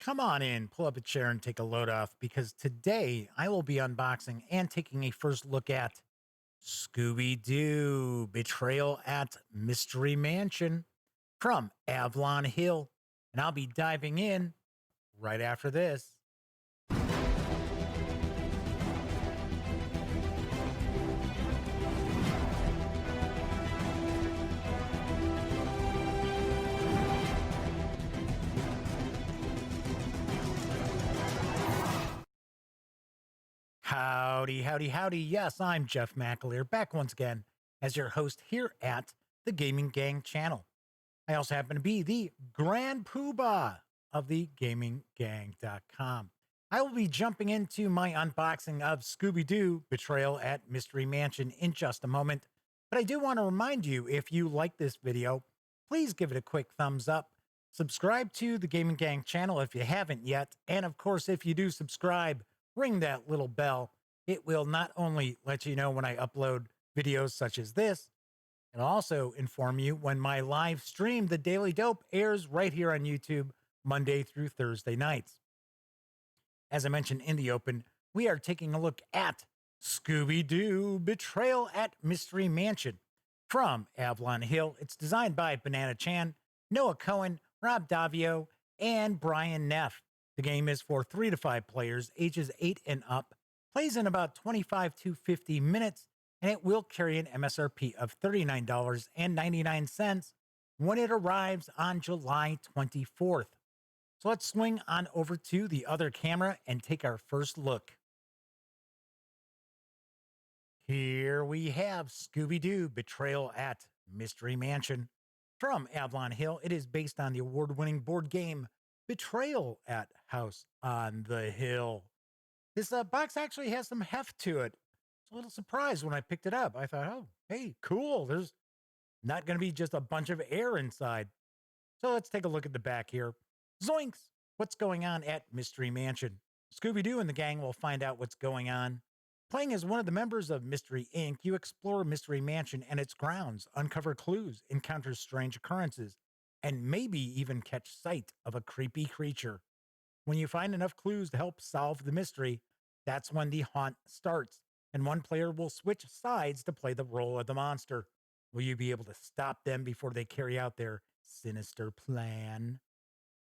Come on in, pull up a chair and take a load off because today I will be unboxing and taking a first look at Scooby Doo Betrayal at Mystery Mansion from Avalon Hill. And I'll be diving in right after this. Howdy, howdy, howdy. Yes, I'm Jeff McAleer, back once again as your host here at the Gaming Gang channel. I also happen to be the Grand Poobah of the GamingGang.com. I will be jumping into my unboxing of Scooby Doo Betrayal at Mystery Mansion in just a moment. But I do want to remind you, if you like this video, please give it a quick thumbs up. Subscribe to the Gaming Gang channel if you haven't yet. And of course, if you do subscribe, ring that little bell. It will not only let you know when I upload videos such as this, it'll also inform you when my live stream, The Daily Dope, airs right here on YouTube Monday through Thursday nights. As I mentioned in the open, we are taking a look at Scooby Doo Betrayal at Mystery Mansion from Avalon Hill. It's designed by Banana Chan, Noah Cohen, Rob Davio, and Brian Neff. The game is for 3 to 5 players, ages 8 and up, plays in about 25 to 50 minutes, and it will carry an MSRP of $39.99 when it arrives on July 24th. So let's swing on over to the other camera and take our first look. Here we have Scooby Doo Betrayal at Mystery Mansion from Avalon Hill. It is based on the award-winning board game Betrayal at House on the Hill. This box actually has some heft to it. I was a little surprised when I picked it up. I thought, oh, hey, cool. There's not going to be just a bunch of air inside. So let's take a look at the back here. Zoinks! What's going on at Mystery Mansion? Scooby-Doo and the gang will find out what's going on. Playing as one of the members of Mystery Inc., you explore Mystery Mansion and its grounds, uncover clues, encounter strange occurrences, and maybe even catch sight of a creepy creature. When you find enough clues to help solve the mystery, that's when the haunt starts, and one player will switch sides to play the role of the monster. Will you be able to stop them before they carry out their sinister plan?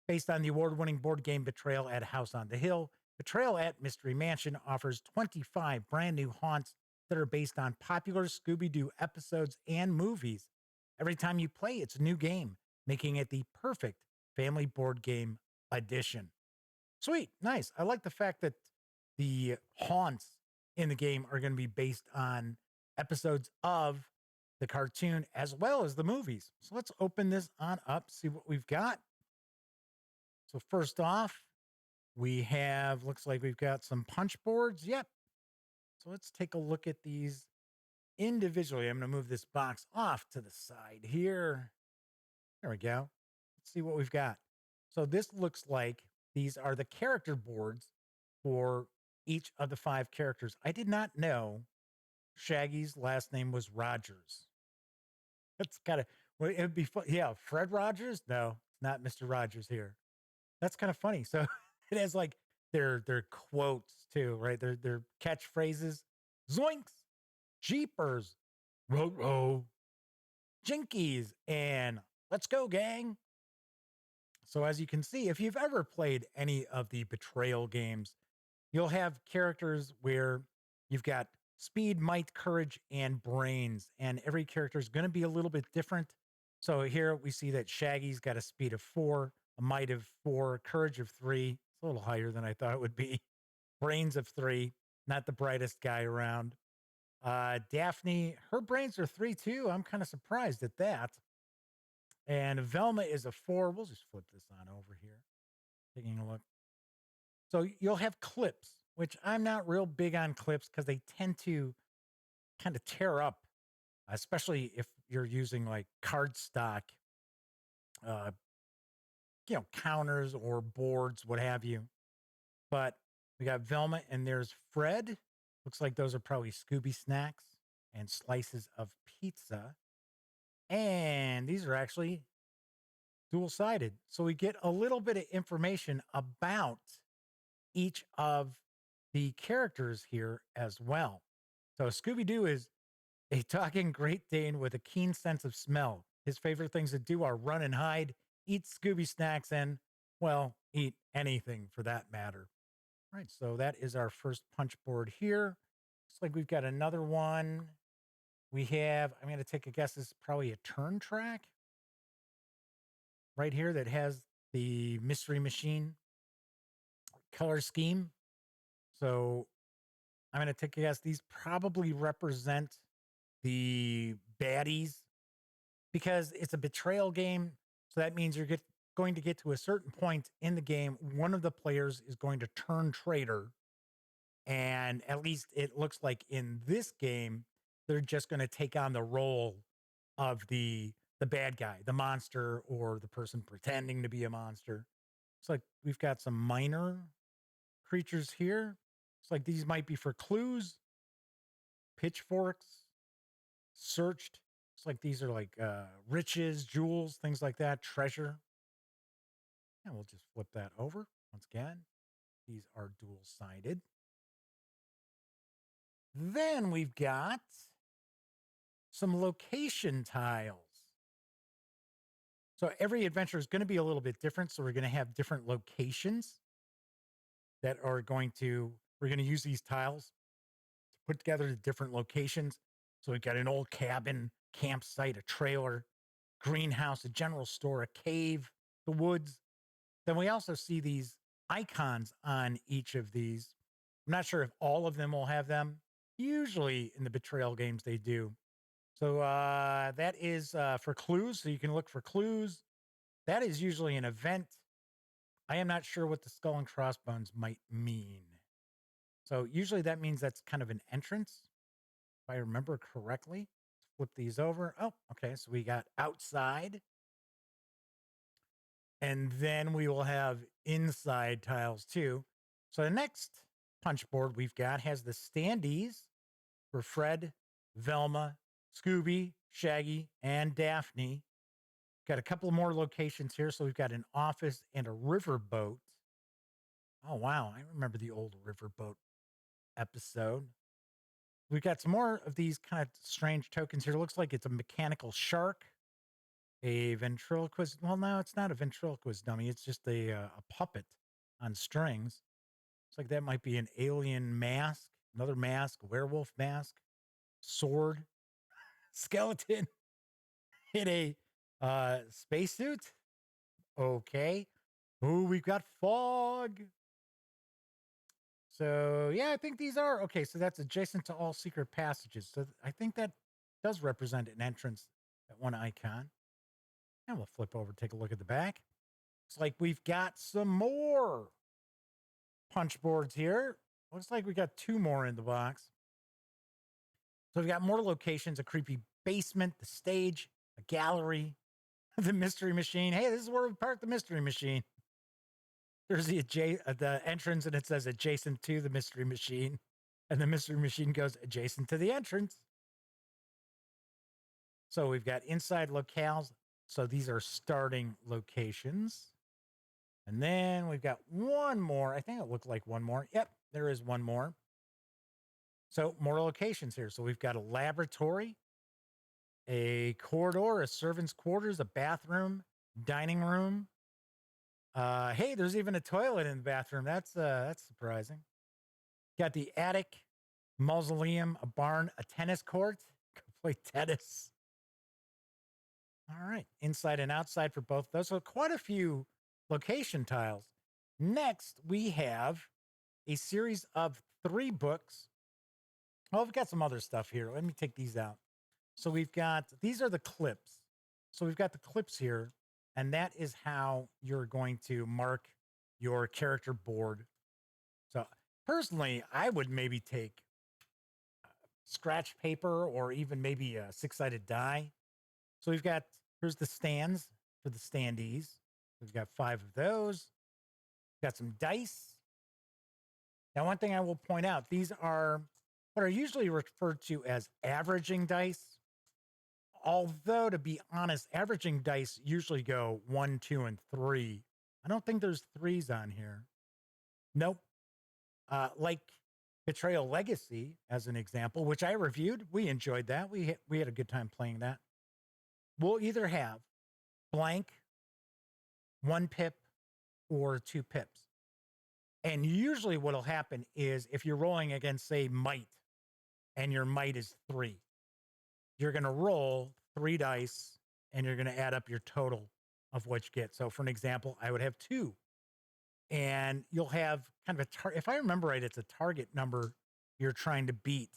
Based on the award-winning board game Betrayal at House on the Hill, Betrayal at Mystery Mansion offers 25 brand new haunts that are based on popular Scooby-Doo episodes and movies. Every time you play, it's a new game, making it the perfect family board game edition. Sweet, nice. I like the fact that the haunts in the game are going to be based on episodes of the cartoon as well as the movies. So let's open this on up, see what we've got. So first off, we have, looks like we've got some punch boards. Yep. So let's take a look at these individually. I'm going to move this box off to the side here. There we go. Let's see what we've got. So this looks like these are the character boards for each of the 5 characters. I did not know Shaggy's last name was Rogers. That's kind of, well, it would be fun. Yeah, Fred Rogers? No, it's not Mr. Rogers here. That's kind of funny. So it has like their quotes too, right? Their catchphrases. Zoinks, Jeepers, Row, Jinkies, and let's go, gang. So as you can see, if you've ever played any of the Betrayal games, you'll have characters where you've got speed, might, courage, and brains, and every character is going to be a little bit different. So here we see that Shaggy's got a speed of 4, a might of 4, courage of 3. It's a little higher than I thought it would be. Brains of 3, not the brightest guy around. Daphne, her brains are 3 too. I'm kind of surprised at that. And Velma is a 4. We'll just flip this on over here. Taking a look. So you'll have clips, which I'm not real big on clips because they tend to kind of tear up, especially if you're using like cardstock, uh, counters or boards, what have you. But we got Velma and there's Fred. Looks like those are probably Scooby snacks and slices of pizza. And these are actually dual-sided. So we get a little bit of information about each of the characters here as well. So Scooby Doo is a talking Great Dane with a keen sense of smell. His favorite things to do are run and hide, eat Scooby snacks, and, well, eat anything for that matter. All right, so that is our first punch board here. Looks like we've got another one. We have, I'm going to take a guess, this is probably a turn track right here that has the mystery machine color scheme. So I'm going to take a guess. These probably represent the baddies because it's a betrayal game. So that means going to get to a certain point in the game. One of the players is going to turn traitor. And at least it looks like in this game, they're just going to take on the role of the bad guy, the monster, or the person pretending to be a monster. It's like we've got some minor creatures here. It's like these might be for clues, pitchforks, searched. It's like these are like riches, jewels, things like that, treasure. And we'll just flip that over once again. These are dual sided. Then we've got some location tiles. So every adventure is going to be a little bit different. So we're going to have different locations that are we're going to use these tiles to put together the different locations. So we've got an old cabin, campsite, a trailer, greenhouse, a general store, a cave, the woods. Then we also see these icons on each of these. I'm not sure if all of them will have them. Usually in the Betrayal games, they do. So that is for clues. So you can look for clues. That is usually an event. I am not sure what the skull and crossbones might mean. So usually that means that's kind of an entrance, if I remember correctly. Let's flip these over. Oh, okay. So we got outside. And then we will have inside tiles too. So the next punch board we've got has the standees for Fred, Velma, Scooby, Shaggy, and Daphne. Got a couple more locations here. So we've got an office and a riverboat. Oh, wow. I remember the old riverboat episode. We've got some more of these kind of strange tokens here. It looks like it's a mechanical shark, a ventriloquist. Well, no, it's not a ventriloquist dummy. It's just a puppet on strings. Looks like that might be an alien mask, another mask, werewolf mask, sword, skeleton in a spacesuit. Okay. Ooh, we've got fog. So yeah, I think these are okay. So that's adjacent to all secret passages. So I think that does represent an entrance at one icon. And we'll flip over, take a look at the back. It's like we've got some more punch boards here. Looks like we got two more in the box. So we've got more locations, a creepy basement, the stage, a gallery, the mystery machine. Hey, this is where we park the mystery machine. There's the entrance, and it says adjacent to the mystery machine. And the mystery machine goes adjacent to the entrance. So we've got inside locales. So these are starting locations. And then we've got one more. I think it looked like one more. Yep, there is one more. So more locations here. So we've got a laboratory, a corridor, a servant's quarters, a bathroom, dining room. Hey, there's even a toilet in the bathroom. That's surprising. Got the attic, mausoleum, a barn, a tennis court. Go play tennis. All right, inside and outside for both those. So quite a few location tiles. Next, we have a series of 3 books. Oh, we've got some other stuff here. Let me take these out. So these are the clips. So we've got the clips here, and that is how you're going to mark your character board. So personally, I would maybe take scratch paper or even maybe a 6-sided die. So here's the stands for the standees. We've got 5 of those. Got some dice. Now, one thing I will point out, these are what are usually referred to as averaging dice. Although, to be honest, averaging dice usually go 1, 2, and 3. I don't think there's threes on here. Nope. Like Betrayal Legacy, as an example, which I reviewed. We enjoyed that. We had a good time playing that. We'll either have blank, 1 pip, or 2 pips. And usually what'll happen is if you're rolling against, say, might, and your might is 3, you're going to roll 3 dice and you're going to add up your total of what you get. So for an example, I would have 2, and you'll have kind of if I remember right, it's a target number you're trying to beat.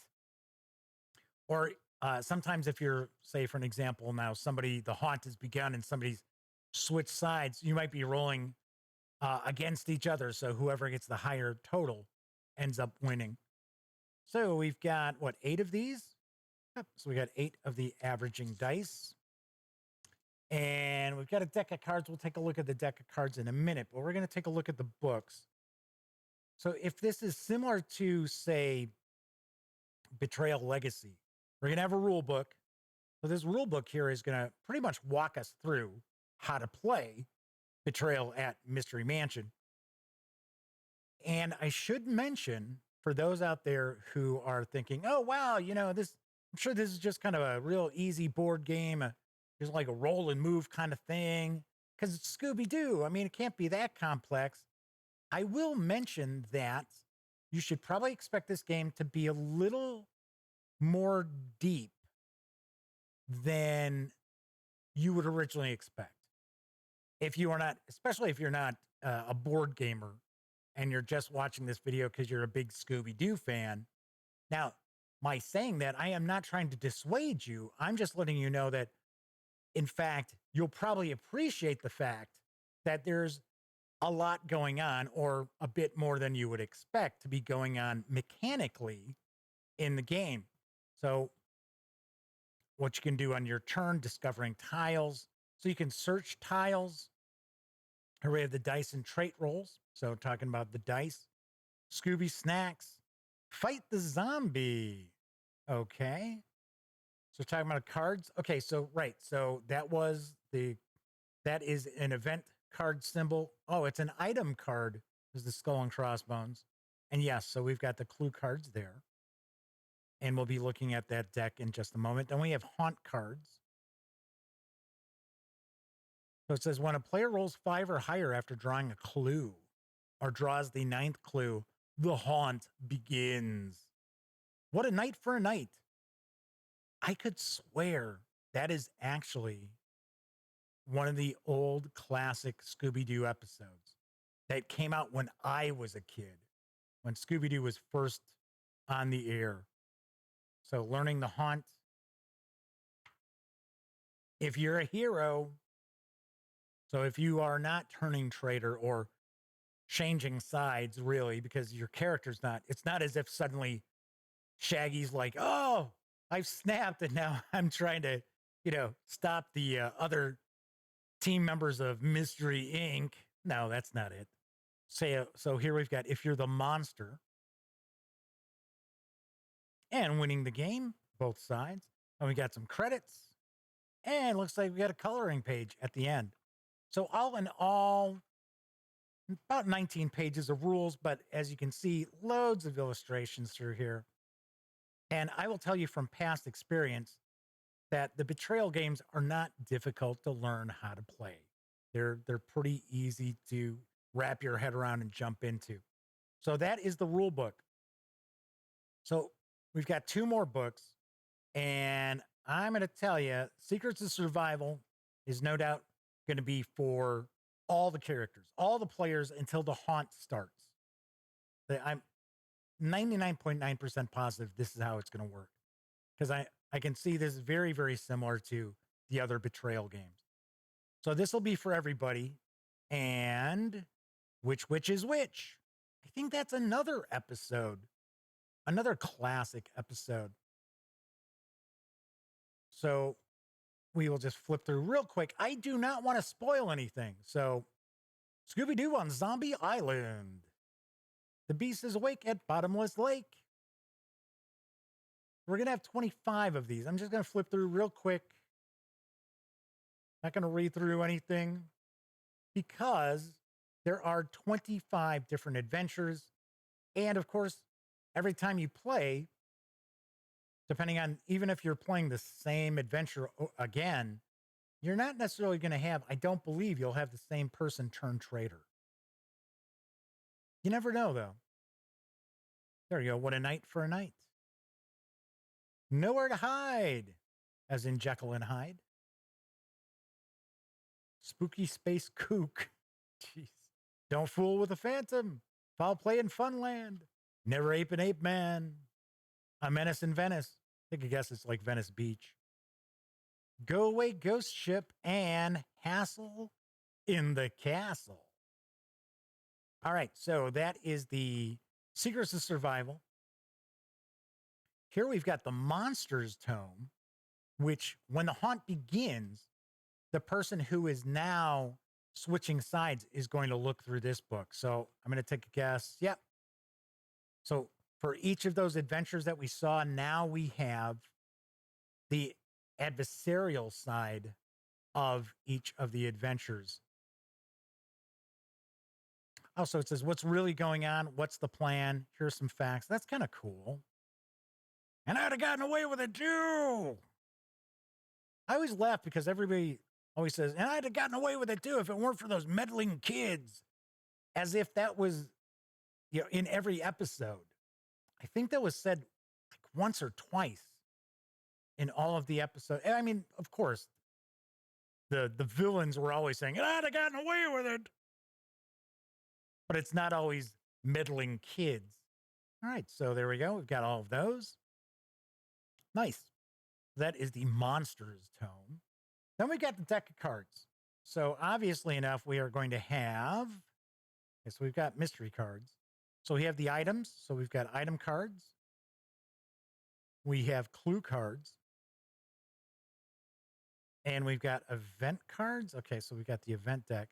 Or sometimes if you're, say, for an example, now the haunt has begun and somebody's switched sides, you might be rolling against each other. So whoever gets the higher total ends up winning. So we've got, what, 8 of these? Yep. So we got 8 of the averaging dice. And we've got a deck of cards. We'll take a look at the deck of cards in a minute, but we're going to take a look at the books. So if this is similar to, say, Betrayal Legacy, we're going to have a rule book. So this rule book here is going to pretty much walk us through how to play Betrayal at Mystery Mansion. And I should mention, for those out there who are thinking, oh, wow, I'm sure this is just kind of a real easy board game, just like a roll and move kind of thing, because it's Scooby Doo. I mean, it can't be that complex. I will mention that you should probably expect this game to be a little more deep than you would originally expect. If you are not, especially if you're not a board gamer and you're just watching this video because you're a big Scooby Doo fan. Now, my saying that, I am not trying to dissuade you. I'm just letting you know that, in fact, you'll probably appreciate the fact that there's a lot going on, or a bit more than you would expect to be going on mechanically in the game. So what you can do on your turn, discovering tiles. So you can search tiles. Here we have the dice and trait rolls. So talking about the dice. Scooby Snacks. Fight the zombie. Okay. So talking about cards. Okay, so right. So that is an event card symbol. Oh, it's an item card. Is the skull and crossbones. And yes, so we've got the clue cards there. And we'll be looking at that deck in just a moment. Then we have haunt cards. So it says when a player rolls 5 or higher after drawing a clue or draws the 9th clue, the haunt begins. What a night for a night. I could swear that is actually one of the old classic Scooby Doo episodes that came out when I was a kid, when Scooby Doo was first on the air. So learning the haunt. If you're a hero, so if you are not turning traitor or changing sides, really, because your character's not, it's not as if suddenly Shaggy's like, oh, I've snapped and now I'm trying to, stop the other team members of Mystery Inc. No, that's not it. So here we've got, if you're the monster and winning the game, both sides. And we got some credits, and looks like we got a coloring page at the end. So all in all, about 19 pages of rules, but as you can see, loads of illustrations through here. And I will tell you from past experience that the Betrayal games are not difficult to learn how to play. They're pretty easy to wrap your head around and jump into. So that is the rule book. So we've got 2 more books, and I'm going to tell you, Secrets of Survival is no doubt going to be for all the characters, all the players until the haunt starts. I'm 99.9% positive this is how it's going to work, because I can see this is very, very similar to the other Betrayal games. So this will be for everybody. And which is which? I think that's another episode, another classic episode. So we will just flip through real quick. I do not want to spoil anything. So Scooby Doo on Zombie Island. The beast is awake at Bottomless Lake. We're going to have 25 of these. I'm just going to flip through real quick. Not going to read through anything because there are 25 different adventures. And of course, every time you play, depending on even if you're playing the same adventure again, you're not necessarily going to have, I don't believe you'll have the same person turn traitor. You never know, though. There you go. What a night for a night. Nowhere to hide, as in Jekyll and Hyde. Spooky space kook. Jeez. Don't fool with the phantom. Foul play in Funland. Never ape an ape man. A menace in Venice. I think I guess it's like Venice Beach. Go away ghost ship and hassle in the castle. All right, so that is the Secrets of Survival. Here we've got the Monsters Tome, which when the haunt begins, the person who is now switching sides is going to look through this book. So I'm going to take a guess. Yep. So for each of those adventures that we saw, now we have the adversarial side of each of the adventures. Also, it says, what's really going on? What's the plan? Here's some facts. That's kind of cool. And I'd have gotten away with it too. I always laugh because everybody always says, and I'd have gotten away with it too if it weren't for those meddling kids. As if that was, in every episode. I think that was said like once or twice in all of the episodes. I mean, of course, the villains were always saying, and I'd have gotten away with it. But it's not always meddling kids. All right, so there we go. We've got all of those. Nice. That is the Monsters Tome. Then we got the deck of cards. So obviously enough, we are going to have, okay, so we've got mystery cards. So we have the items. So we've got item cards. We have clue cards. And we've got event cards. Okay, so we've got the event deck.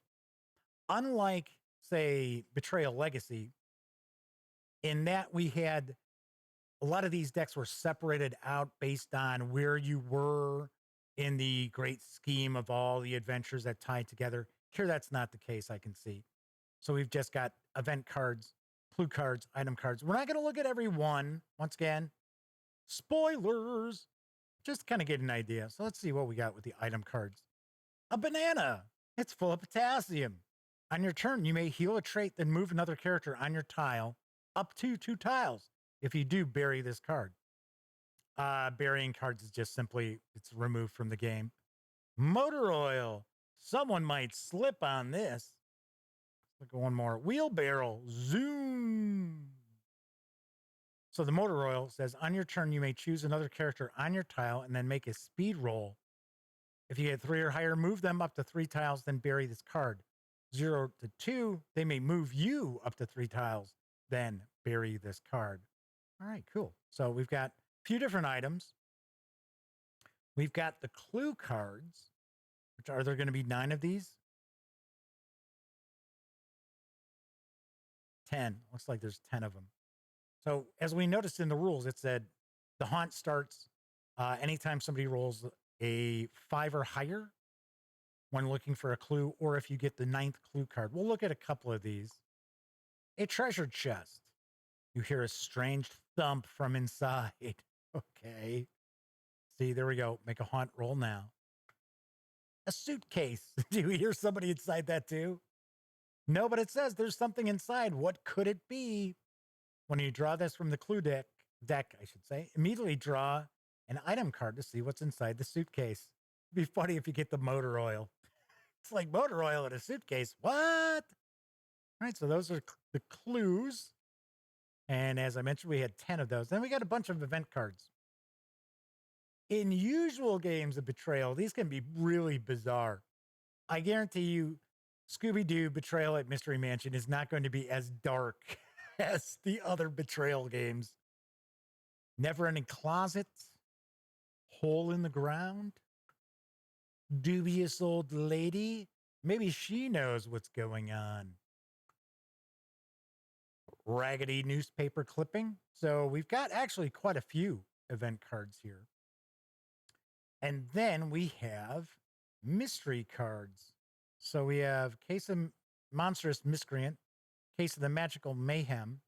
Unlike, say, Betrayal Legacy, in that we had a lot of these decks were separated out based on where you were in the great scheme of all the adventures that tied together. Here, that's not the case, I can see. So we've just got event cards, clue cards, item cards. We're not going to look at every one. Once again, spoilers, just kind of get an idea. So let's see what we got with the item cards. A banana. It's full of potassium. On your turn, you may heal a trait, then move another character on your tile up to 2 tiles. If you do, bury this card. Burying cards is just simply, it's removed from the game. Motor oil. Someone might slip on this. Let's look at one more. Wheelbarrow. Zoom. So the motor oil says, on your turn, you may choose another character on your tile and then make a speed roll. If you get 3 or higher, move them up to 3 tiles, then bury this card. 0 to 2, they may move you up to 3 tiles, then bury this card. All right, cool. So we've got a few different items. We've got the clue cards, which are there going to be 9 of these? 10. Looks like there's 10 of them. So as we noticed in the rules, it said the haunt starts anytime somebody rolls a 5 or higher when looking for a clue, or if you get the 9th clue card. We'll look at a couple of these. A treasure chest. You hear a strange thump from inside. Okay. See, there we go. Make a haunt roll now. A suitcase. Do you hear somebody inside that too? No, but it says there's something inside. What could it be? When you draw this from the clue deck, I should say, immediately draw an item card to see what's inside the suitcase. It'd be funny if you get the motor oil. It's like motor oil in a suitcase. What? All right, so those are the clues. And as I mentioned, we had 10 of those. Then we got a bunch of event cards. In usual games of Betrayal, these can be really bizarre. I guarantee you, Scooby Doo Betrayal at Mystery Mansion is not going to be as dark as the other Betrayal games. Never Ending Closet, Hole in the Ground, Dubious Old Lady. Maybe she knows what's going on. Raggedy Newspaper Clipping. So we've got actually quite a few event cards here. And then we have mystery cards. So we have Case of Monstrous Miscreant, Case of the Magical Mayhem,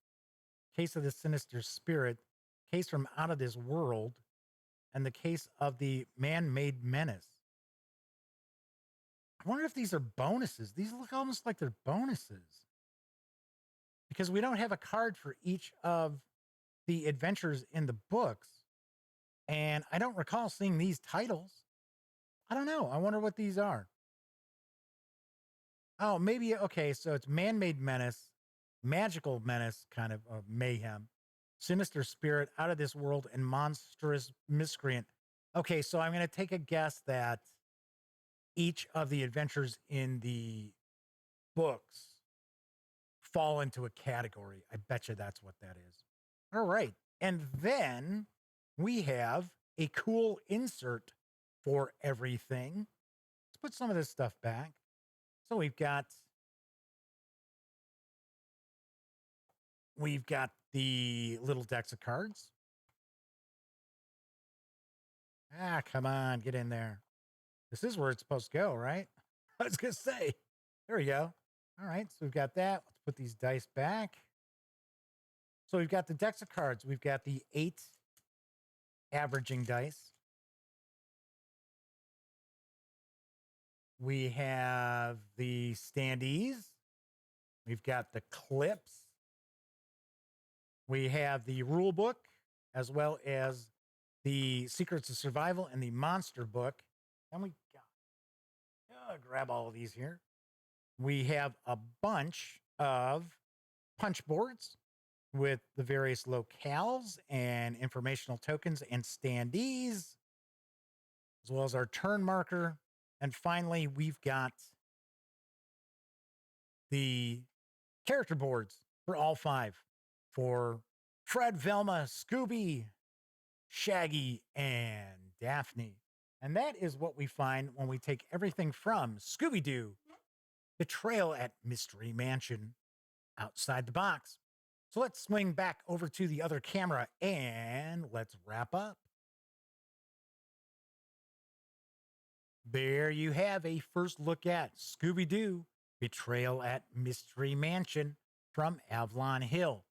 Case of the Sinister Spirit, Case from Out of This World, and the Case of the Man-Made Menace. I wonder if these are bonuses. These look almost like they're bonuses because we don't have a card for each of the adventures in the books. And I don't recall seeing these titles. I don't know. I wonder what these are. Oh, maybe. Okay. So it's Man-Made Menace, Magical Menace, kind of mayhem, Sinister Spirit, Out of This World, and Monstrous Miscreant. Okay. So I'm going to take a guess that each of the adventures in the books fall into a category. I bet you that's what that is. All right. And then we have a cool insert for everything. Let's put some of this stuff back. So we've got the little decks of cards. Ah, come on, get in there. This is where it's supposed to go, right? I was going to say. There we go. All right, so we've got that. Let's put these dice back. So we've got the decks of cards. We've got the 8 averaging dice. We have the standees. We've got the clips. We have the rule book, as well as the Secrets of Survival and the Monster book. And we got, grab all of these here. We have a bunch of punch boards with the various locales and informational tokens and standees, as well as our turn marker. And finally, we've got the character boards for all 5 for Fred, Velma, Scooby, Shaggy, and Daphne. And that is what we find when we take everything from Scooby Doo, Betrayal at Mystery Mansion, outside the box. So let's swing back over to the other camera and let's wrap up. There you have a first look at Scooby Doo, Betrayal at Mystery Mansion from Avalon Hill.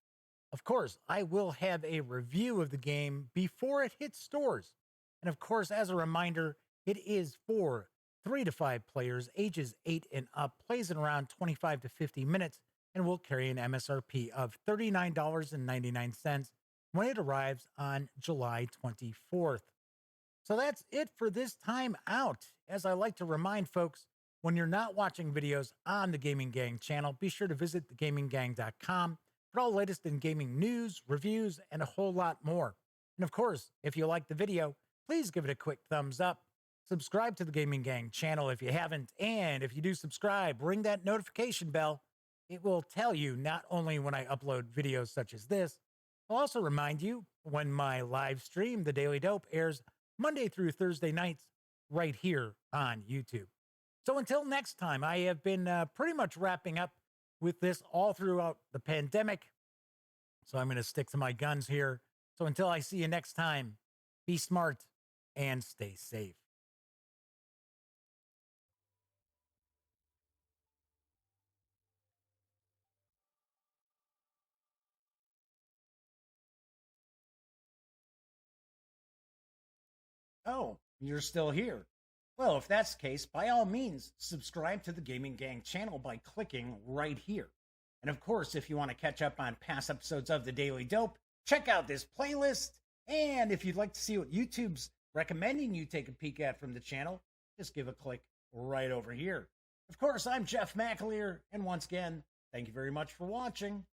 Of course, I will have a review of the game before it hits stores. And of course, as a reminder, it is for 3 to 5 players, ages 8 and up, plays in around 25 to 50 minutes, and will carry an MSRP of $39.99 when it arrives on July 24th. So that's it for this time out. As I like to remind folks, when you're not watching videos on the Gaming Gang channel, be sure to visit thegaminggang.com for all the latest in gaming news, reviews, and a whole lot more. And of course, if you like the video, please give it a quick thumbs up. Subscribe to the Gaming Gang channel if you haven't. And if you do subscribe, ring that notification bell. It will tell you not only when I upload videos such as this, I'll also remind you when my live stream, The Daily Dope, airs Monday through Thursday nights right here on YouTube. So until next time, I have been pretty much wrapping up with this all throughout the pandemic. So I'm going to stick to my guns here. So until I see you next time, be smart and stay safe. Oh, you're still here. Well, if that's the case, by all means, subscribe to the Gaming Gang channel by clicking right here. And of course, if you want to catch up on past episodes of The Daily Dope, check out this playlist. And if you'd like to see what YouTube's recommending you take a peek at from the channel, just give a click right over here. Of course, I'm Jeff McAleer, and once again, thank you very much for watching.